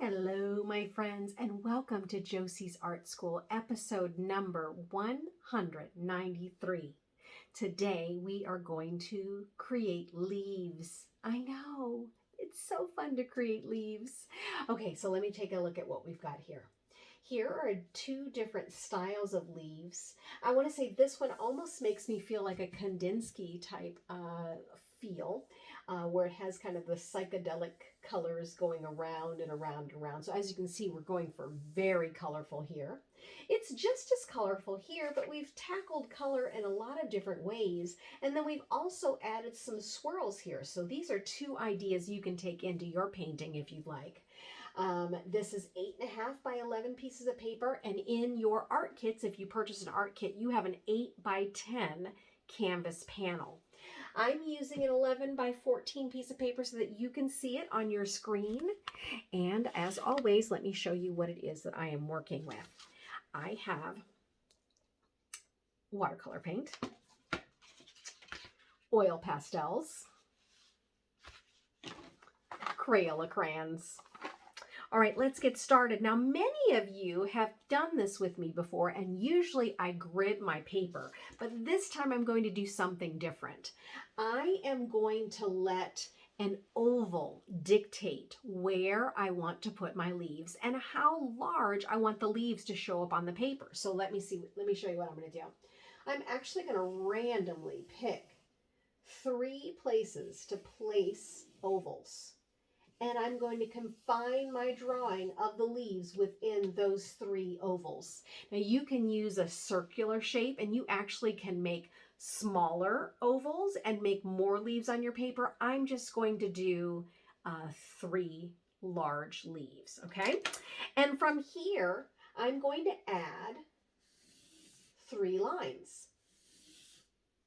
Hello, my friends, and welcome to Josie's Art School, episode number 193. Today, we are going to create leaves. I know, it's so fun to create leaves. Okay, so let me take a look at what we've got here. Here are two different styles of leaves. I want to say this one almost makes me feel like a Kandinsky type feel, where it has kind of the psychedelic colors going around and around and around. So as you can see, we're going for very colorful here. It's just as colorful here, but we've tackled color in a lot of different ways. And then we've also added some swirls here. So these are two ideas you can take into your painting if you'd like. This is 8.5 by 11 pieces of paper, and in your art kits, if you purchase an art kit, you have an 8 by 10 canvas panel. I'm using an 11 by 14 piece of paper so that you can see it on your screen. And as always, let me show you what it is that I am working with. I have watercolor paint, oil pastels, Crayola crayons. All right, let's get started. Now, many of you have done this with me before, and usually I grid my paper, but this time I'm going to do something different. I am going to let an oval dictate where I want to put my leaves and how large I want the leaves to show up on the paper. So let me show you what I'm going to do. I'm actually going to randomly pick 3 places to place ovals. And I'm going to confine my drawing of the leaves within those 3 ovals. Now you can use a circular shape, and you actually can make smaller ovals and make more leaves on your paper. I'm just going to do 3 large leaves, okay? And from here, I'm going to add 3 lines.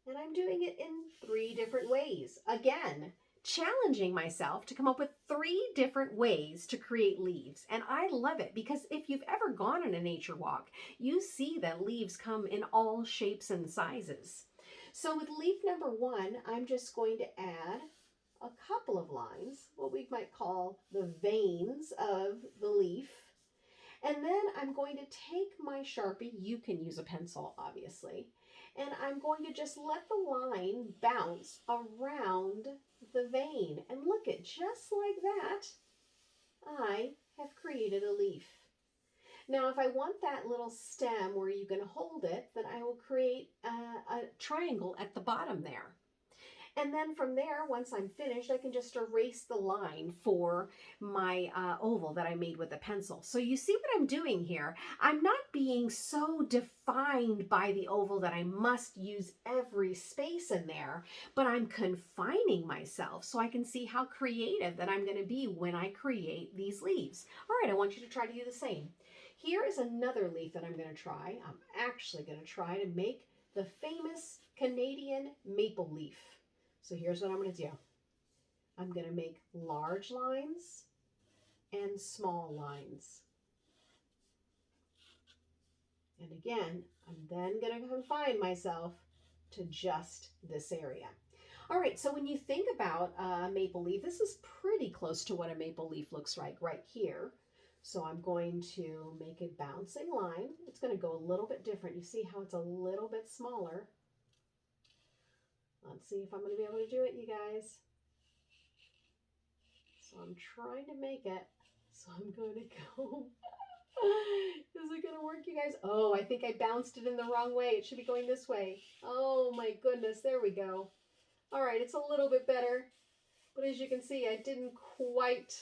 And I'm doing it in 3 different ways. Again, challenging myself to come up with 3 different ways to create leaves. And I love it because if you've ever gone on a nature walk, you see that leaves come in all shapes and sizes. So with leaf number 1, I'm just going to add a couple of lines, what we might call the veins of the leaf. And then I'm going to take my Sharpie, you can use a pencil obviously, and I'm going to just let the line bounce around the vein. And look at, just like that, I have created a leaf. Now, if I want that little stem where you can hold it, then I will create a triangle at the bottom there. And then from there, once I'm finished, I can just erase the line for my oval that I made with a pencil. So you see what I'm doing here? I'm not being so defined by the oval that I must use every space in there, but I'm confining myself so I can see how creative that I'm going to be when I create these leaves. All right, I want you to try to do the same. Here is another leaf that I'm going to try. I'm actually going to try to make the famous Canadian maple leaf. So here's what I'm going to do. I'm going to make large lines and small lines. And again, I'm then going to confine myself to just this area. All right, so when you think about a maple leaf, this is pretty close to what a maple leaf looks like right here. So I'm going to make a bouncing line. It's going to go a little bit different. You see how it's a little bit smaller. Let's see if I'm going to be able to do it, you guys. So I'm trying to make it. So I'm going to go. Is it going to work, you guys? Oh, I think I bounced it in the wrong way. It should be going this way. Oh my goodness, there we go. All right, it's a little bit better. But as you can see, I didn't quite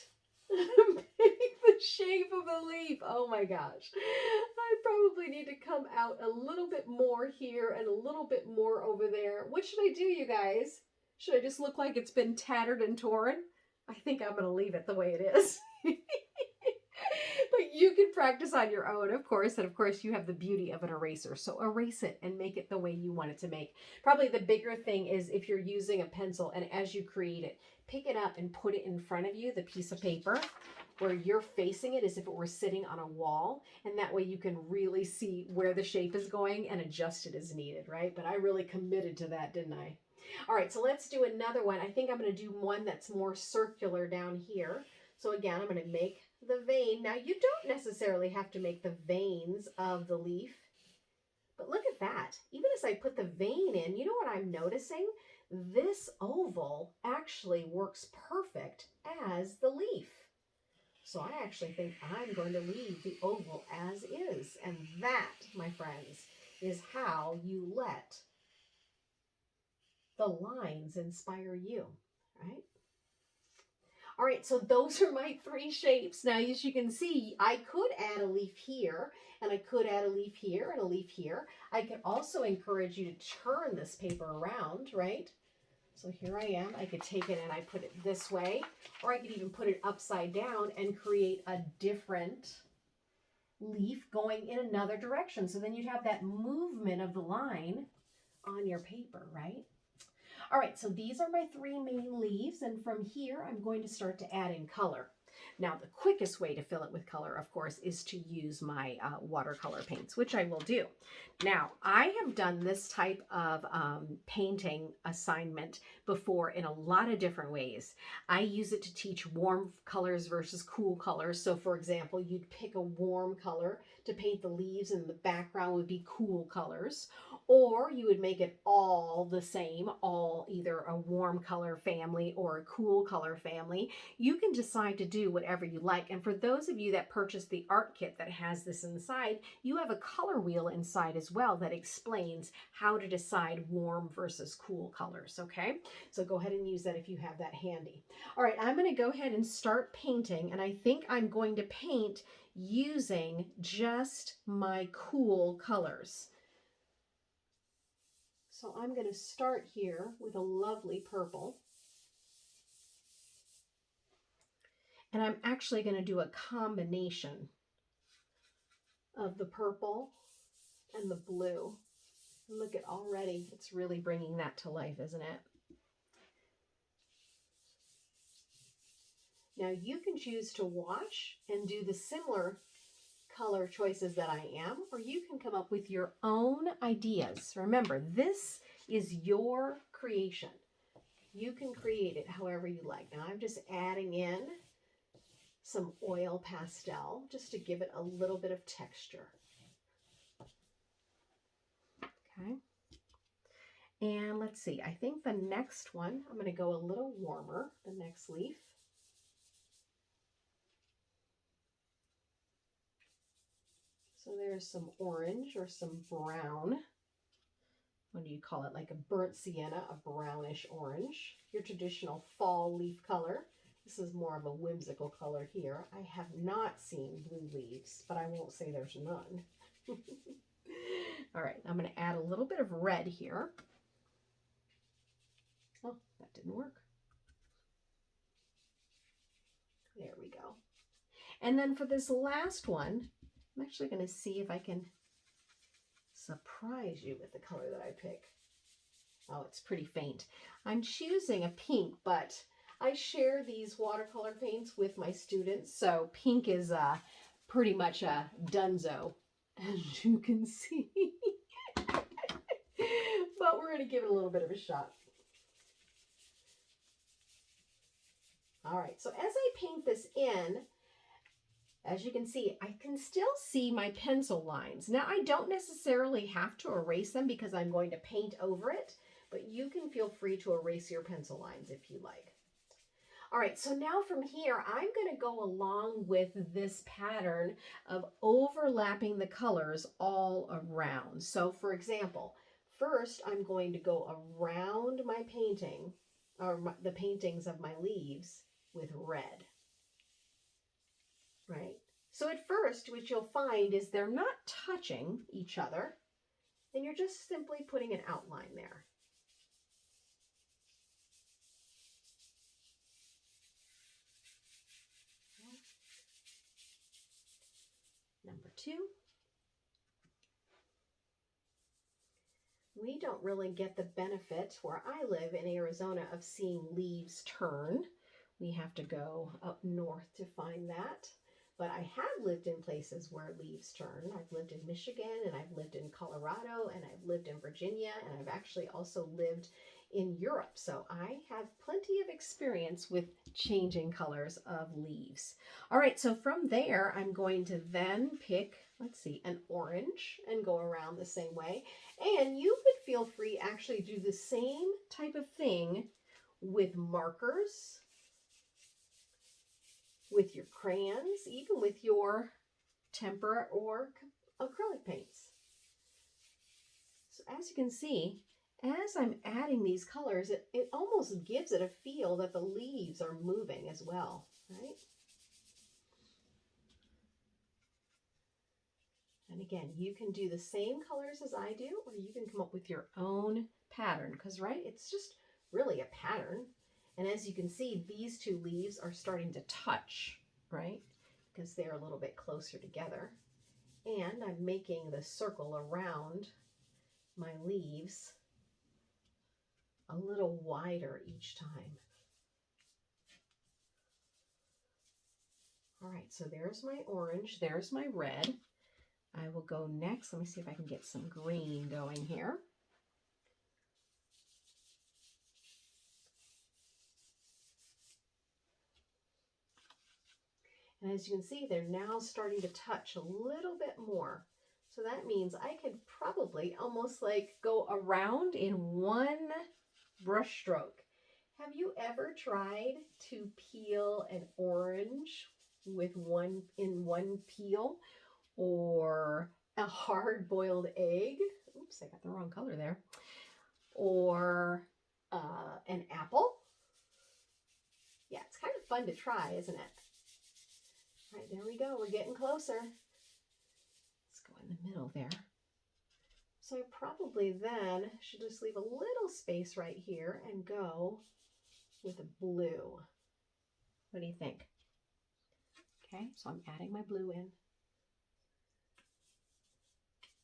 make the shape of a leaf. Oh my gosh. I probably need to come out a little bit more here and a little bit more over there. What should I do, you guys? Should I just look like it's been tattered and torn? I think I'm going to leave it the way it is. But you can practice on your own, of course, and of course you have the beauty of an eraser. So erase it and make it the way you want it to make. Probably the bigger thing is if you're using a pencil and as you create it, pick it up and put it in front of you, the piece of paper, where you're facing it as if it were sitting on a wall. And that way you can really see where the shape is going and adjust it as needed, right? But I really committed to that, didn't I? All right, so let's do another one. I think I'm going to do one that's more circular down here. So again, I'm going to make the vein. Now you don't necessarily have to make the veins of the leaf, but look at that. Even as I put the vein in, you know what I'm noticing? This oval actually works perfect as the leaf. So I actually think I'm going to leave the oval as is. And that, my friends, is how you let the lines inspire you, right? All right, so those are my 3 shapes. Now, as you can see, I could add a leaf here, and I could add a leaf here and a leaf here. I could also encourage you to turn this paper around, right? So here I am. I could take it and I put it this way, or I could even put it upside down and create a different leaf going in another direction. So then you'd have that movement of the line on your paper, right? All right, so these are my 3 main leaves, and from here I'm going to start to add in color. Now, the quickest way to fill it with color, of course, is to use my watercolor paints, which I will do. Now, I have done this type of painting assignment before in a lot of different ways. I use it to teach warm colors versus cool colors. So, for example, you'd pick a warm color to paint the leaves, and the background would be cool colors. Or you would make it all the same, all either a warm color family or a cool color family. You can decide to do whatever you like. And for those of you that purchased the art kit that has this inside, you have a color wheel inside as well that explains how to decide warm versus cool colors, okay? So go ahead and use that if you have that handy. All right, I'm going to go ahead and start painting, and I think I'm going to paint using just my cool colors. So I'm going to start here with a lovely purple. And I'm actually going to do a combination of the purple and the blue. Look at already, it's really bringing that to life, isn't it? Now you can choose to watch and do the similar color choices that I am, or you can come up with your own ideas. Remember, this is your creation. You can create it however you like. Now I'm just adding in some oil pastel just to give it a little bit of texture. Okay. And let's see, I think the next one, I'm going to go a little warmer, the next leaf. So there's some orange or some brown. What do you call it? Like a burnt sienna, a brownish orange. Your traditional fall leaf color. This is more of a whimsical color here. I have not seen blue leaves, but I won't say there's none. All right, I'm going to add a little bit of red here. Oh, that didn't work. There we go. And then for this last one, I'm actually going to see if I can surprise you with the color that I pick. Oh, it's pretty faint. I'm choosing a pink, but I share these watercolor paints with my students, so pink is pretty much a donezo, as you can see. But we're going to give it a little bit of a shot. All right, so as I paint this in, as you can see, I can still see my pencil lines. Now, I don't necessarily have to erase them because I'm going to paint over it, but you can feel free to erase your pencil lines if you like. All right, so now from here, I'm going to go along with this pattern of overlapping the colors all around. So for example, first I'm going to go around my painting, or the paintings of my leaves with red. Right? So at first, what you'll find is they're not touching each other, and you're just simply putting an outline there. Number 2. We don't really get the benefit where I live in Arizona of seeing leaves turn. We have to go up north to find that. But I have lived in places where leaves turn. I've lived in Michigan, and I've lived in Colorado, and I've lived in Virginia, and I've actually also lived in Europe, so I have plenty of experience with changing colors of leaves. All right, so from there, I'm going to then pick, let's see, an orange and go around the same way. And you could feel free actually do the same type of thing with markers, with your crayons, even with your tempera or acrylic paints. So as you can see, as I'm adding these colors, it almost gives it a feel that the leaves are moving as well, right? And again, you can do the same colors as I do, or you can come up with your own pattern, because, right, it's just really a pattern. And as you can see, these two leaves are starting to touch, right? Because they're a little bit closer together. And I'm making the circle around my leaves a little wider each time. All right, so there's my orange, there's my red. I will go next. Let me see if I can get some green going here. And as you can see, they're now starting to touch a little bit more. So that means I could probably almost like go around in one brush stroke. Have you ever tried to peel an orange with one peel, or a hard-boiled egg? Oops, I got the wrong color there. Or an apple? Yeah, it's kind of fun to try, isn't it? All right, there we go. We're getting closer. Let's go in the middle there. So I probably then should just leave a little space right here and go with a blue. What do you think? Okay, so I'm adding my blue in.